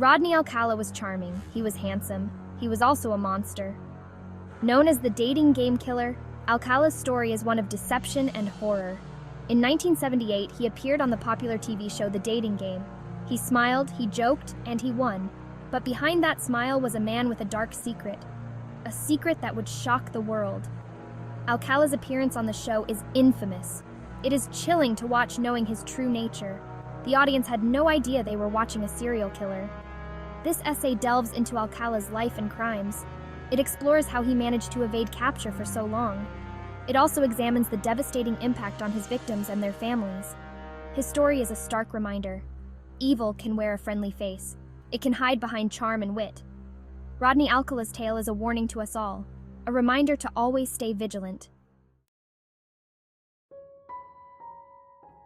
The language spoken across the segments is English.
Rodney Alcala was charming, he was handsome, he was also a monster. Known as the dating game killer, Alcala's story is one of deception and horror. In 1978, he appeared on the popular TV show The Dating Game. He smiled, he joked, and he won. But behind that smile was a man with a dark secret. A secret that would shock the world. Alcala's appearance on the show is infamous. It is chilling to watch knowing his true nature. The audience had no idea they were watching a serial killer. This essay delves into Alcala's life and crimes. It explores how he managed to evade capture for so long. It also examines the devastating impact on his victims and their families. His story is a stark reminder. Evil can wear a friendly face. It can hide behind charm and wit. Rodney Alcala's tale is a warning to us all, a reminder to always stay vigilant.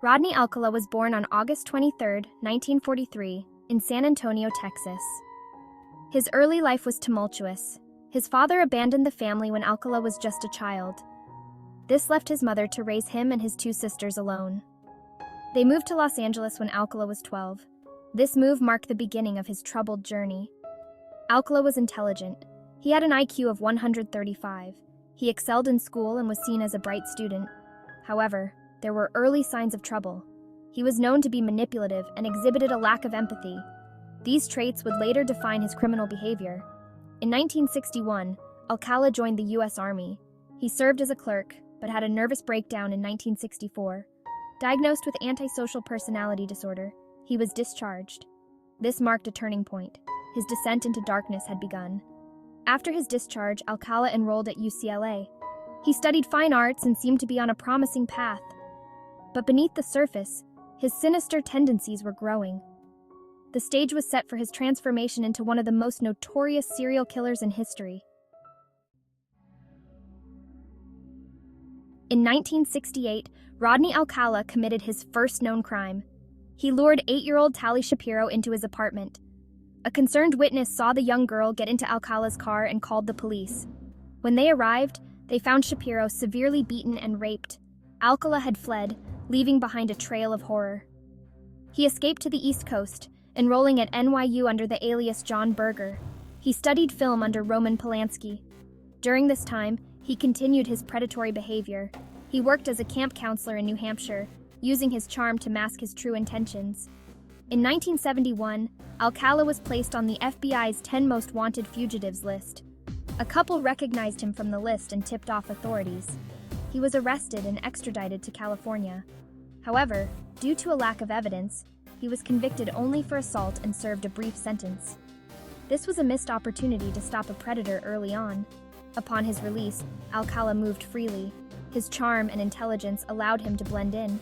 Rodney Alcala was born on August 23, 1943, in San Antonio, Texas. His early life was tumultuous. His father abandoned the family when Alcala was just a child. This left his mother to raise him and his two sisters alone. They moved to Los Angeles when Alcala was 12. This move marked the beginning of his troubled journey. Alcala was intelligent. He had an IQ of 135. He excelled in school and was seen as a bright student. However, there were early signs of trouble. He was known to be manipulative and exhibited a lack of empathy. These traits would later define his criminal behavior. In 1961, Alcala joined the U.S. Army. He served as a clerk, but had a nervous breakdown in 1964. Diagnosed with antisocial personality disorder, he was discharged. This marked a turning point. His descent into darkness had begun. After his discharge, Alcala enrolled at UCLA. He studied fine arts and seemed to be on a promising path. But beneath the surface, his sinister tendencies were growing. The stage was set for his transformation into one of the most notorious serial killers in history. In 1968, Rodney Alcala committed his first known crime. He lured 8-year-old Tali Shapiro into his apartment. A concerned witness saw the young girl get into Alcala's car and called the police. When they arrived, they found Shapiro severely beaten and raped. Alcala had fled, leaving behind a trail of horror. He escaped to the East Coast, enrolling at NYU under the alias John Berger. He studied film under Roman Polanski. During this time, he continued his predatory behavior. He worked as a camp counselor in New Hampshire, using his charm to mask his true intentions. In 1971, Alcala was placed on the FBI's 10 most wanted fugitives list. A couple recognized him from the list and tipped off authorities. He was arrested and extradited to California. However, due to a lack of evidence, he was convicted only for assault and served a brief sentence. This was a missed opportunity to stop a predator early on. Upon his release, Alcala moved freely. His charm and intelligence allowed him to blend in.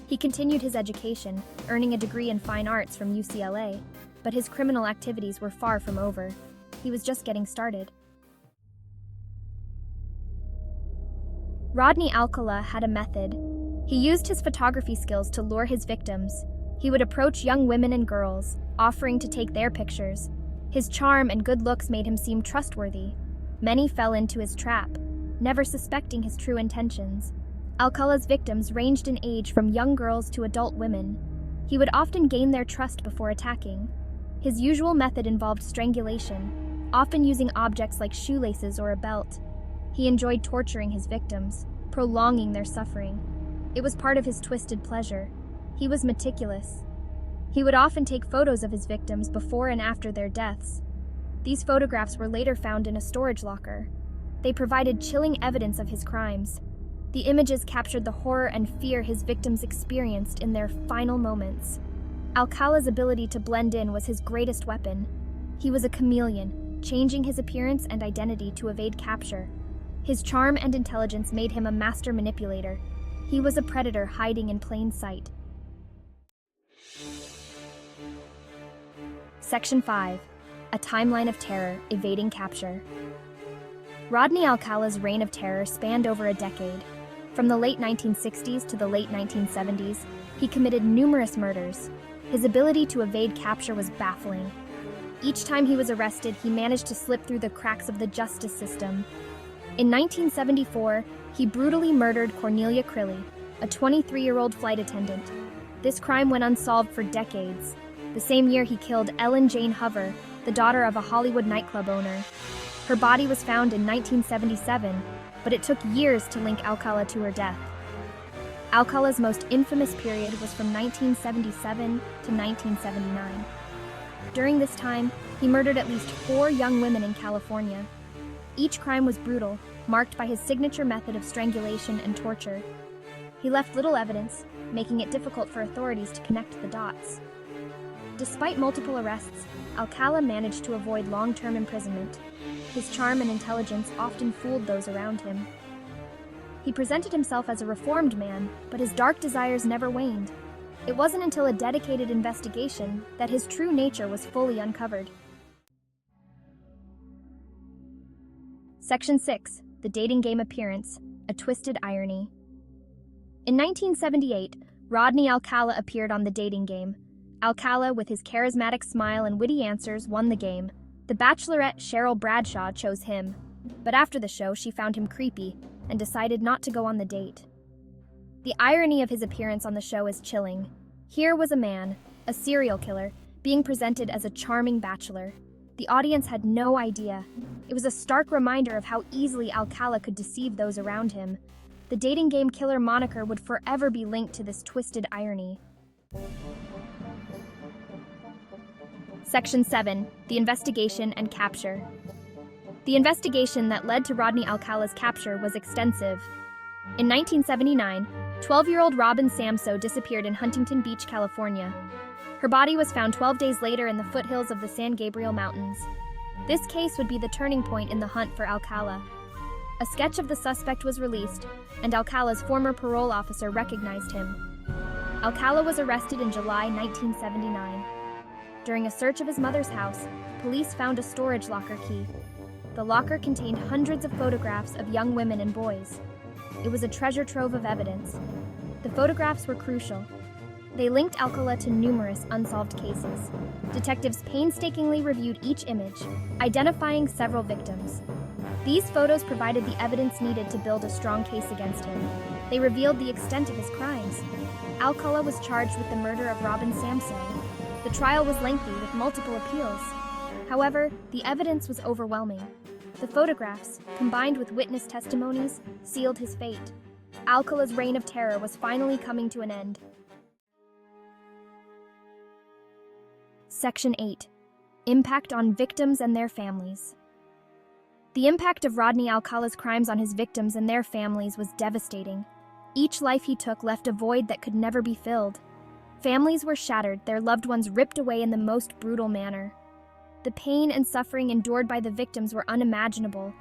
He continued his education, earning a degree in fine arts from UCLA, but his criminal activities were far from over. He was just getting started. Rodney Alcala had a method. He used his photography skills to lure his victims. He would approach young women and girls, offering to take their pictures. His charm and good looks made him seem trustworthy. Many fell into his trap, never suspecting his true intentions. Alcala's victims ranged in age from young girls to adult women. He would often gain their trust before attacking. His usual method involved strangulation, often using objects like shoelaces or a belt. He enjoyed torturing his victims, prolonging their suffering. It was part of his twisted pleasure. He was meticulous. He would often take photos of his victims before and after their deaths. These photographs were later found in a storage locker. They provided chilling evidence of his crimes. The images captured the horror and fear his victims experienced in their final moments. Alcala's ability to blend in was his greatest weapon. He was a chameleon, changing his appearance and identity to evade capture. His charm and intelligence made him a master manipulator. He was a predator hiding in plain sight. Section 5. A Timeline of Terror, Evading Capture. Rodney Alcala's reign of terror spanned over a decade. From the late 1960s to the late 1970s, he committed numerous murders. His ability to evade capture was baffling. Each time he was arrested, he managed to slip through the cracks of the justice system. In 1974, he brutally murdered Cornelia Crilly, a 23-year-old flight attendant. This crime went unsolved for decades. the same year he killed Ellen Jane Hoover, the daughter of a Hollywood nightclub owner. Her body was found in 1977, but it took years to link Alcala to her death. Alcala's most infamous period was from 1977 to 1979. During this time, he murdered at least 4 young women in California. Each crime was brutal, marked by his signature method of strangulation and torture. He left little evidence, making it difficult for authorities to connect the dots. Despite multiple arrests, Alcala managed to avoid long-term imprisonment. His charm and intelligence often fooled those around him. He presented himself as a reformed man, but his dark desires never waned. It wasn't until a dedicated investigation that his true nature was fully uncovered. Section 6. The Dating Game Appearance, a Twisted Irony. In 1978, Rodney Alcala appeared on The Dating Game. Alcala, with his charismatic smile and witty answers, won the game. The Bachelorette Cheryl Bradshaw chose him, but after the show she found him creepy and decided not to go on the date. The irony of his appearance on the show is chilling. Here was a man, a serial killer, being presented as a charming bachelor. The audience had no idea. It was a stark reminder of how easily Alcala could deceive those around him. The dating game killer moniker would forever be linked to this twisted irony. Section 7. The Investigation and Capture. The investigation that led to Rodney Alcala's capture was extensive. In 1979, 12-year-old Robin Samso disappeared in Huntington Beach, California. Her body was found 12 days later in the foothills of the San Gabriel Mountains. This case would be the turning point in the hunt for Alcala. A sketch of the suspect was released, and Alcala's former parole officer recognized him. Alcala was arrested in July 1979. During a search of his mother's house, police found a storage locker key. The locker contained hundreds of photographs of young women and boys. It was a treasure trove of evidence. The photographs were crucial. They linked Alcala to numerous unsolved cases. Detectives painstakingly reviewed each image, identifying several victims. These photos provided the evidence needed to build a strong case against him. They revealed the extent of his crimes. Alcala was charged with the murder of Robin Samso. The trial was lengthy with multiple appeals. However, the evidence was overwhelming. The photographs, combined with witness testimonies, sealed his fate. Alcala's reign of terror was finally coming to an end. Section 8. Impact on victims and their families. The impact of Rodney Alcala's crimes on his victims and their families was devastating. Each life he took left a void that could never be filled. Families were shattered, their loved ones ripped away in the most brutal manner. The pain and suffering endured by the victims were unimaginable.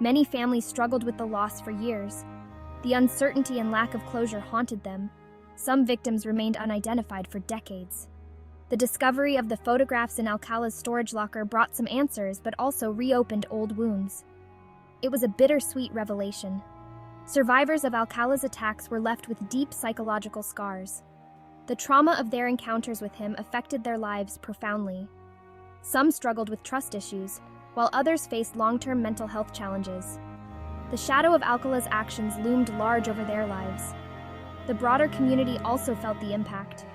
Many families struggled with the loss for years. The uncertainty and lack of closure haunted them. Some victims remained unidentified for decades. The discovery of the photographs in Alcala's storage locker brought some answers, but also reopened old wounds. It was a bittersweet revelation. Survivors of Alcala's attacks were left with deep psychological scars. The trauma of their encounters with him affected their lives profoundly. Some struggled with trust issues, while others faced long-term mental health challenges. The shadow of Alcala's actions loomed large over their lives. The broader community also felt the impact.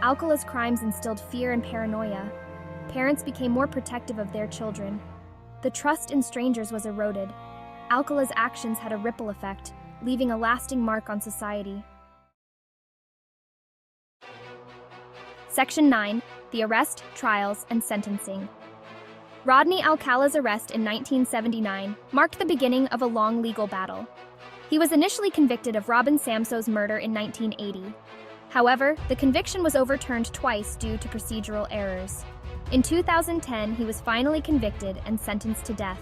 Alcala's crimes instilled fear and paranoia. Parents became more protective of their children. The trust in strangers was eroded. Alcala's actions had a ripple effect, leaving a lasting mark on society. Section 9. The Arrest, Trials, and Sentencing. Rodney Alcala's arrest in 1979 marked the beginning of a long legal battle. He was initially convicted of Robin Samso's murder in 1980. However, the conviction was overturned twice due to procedural errors. In 2010, he was finally convicted and sentenced to death.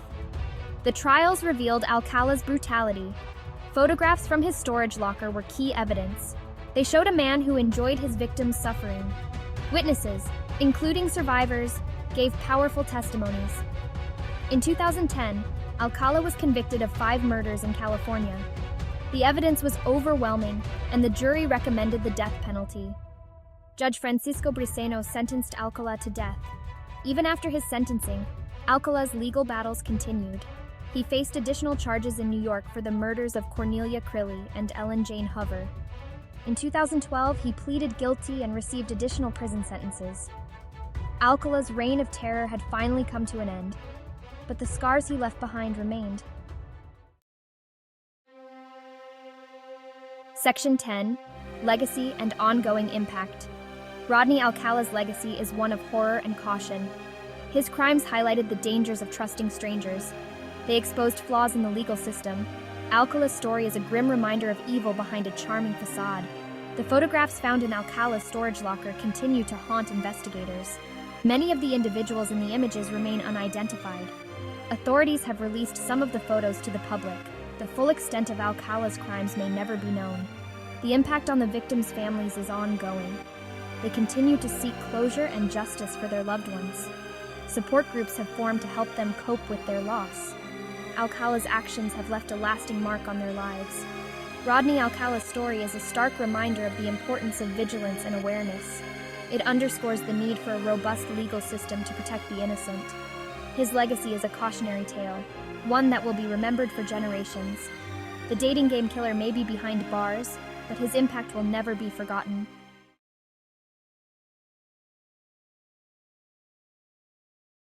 The trials revealed Alcala's brutality. Photographs from his storage locker were key evidence. They showed a man who enjoyed his victims' suffering. Witnesses, including survivors, gave powerful testimonies. In 2010, Alcala was convicted of 5 murders in California. The evidence was overwhelming, and the jury recommended the death penalty. Judge Francisco Briceño sentenced Alcala to death. Even after his sentencing, Alcala's legal battles continued. He faced additional charges in New York for the murders of Cornelia Crilly and Ellen Jane Hoover. In 2012, he pleaded guilty and received additional prison sentences. Alcala's reign of terror had finally come to an end, but the scars he left behind remained. Section 10. Legacy and Ongoing Impact. Rodney Alcala's legacy is one of horror and caution. His crimes highlighted the dangers of trusting strangers. They exposed flaws in the legal system. Alcala's story is a grim reminder of evil behind a charming facade. The photographs found in Alcala's storage locker continue to haunt investigators. Many of the individuals in the images remain unidentified. Authorities have released some of the photos to the public. The full extent of Alcala's crimes may never be known. The impact on the victims' families is ongoing. They continue to seek closure and justice for their loved ones. Support groups have formed to help them cope with their loss. Alcala's actions have left a lasting mark on their lives. Rodney Alcala's story is a stark reminder of the importance of vigilance and awareness. It underscores the need for a robust legal system to protect the innocent. His legacy is a cautionary tale, one that will be remembered for generations. The dating game killer may be behind bars, but his impact will never be forgotten.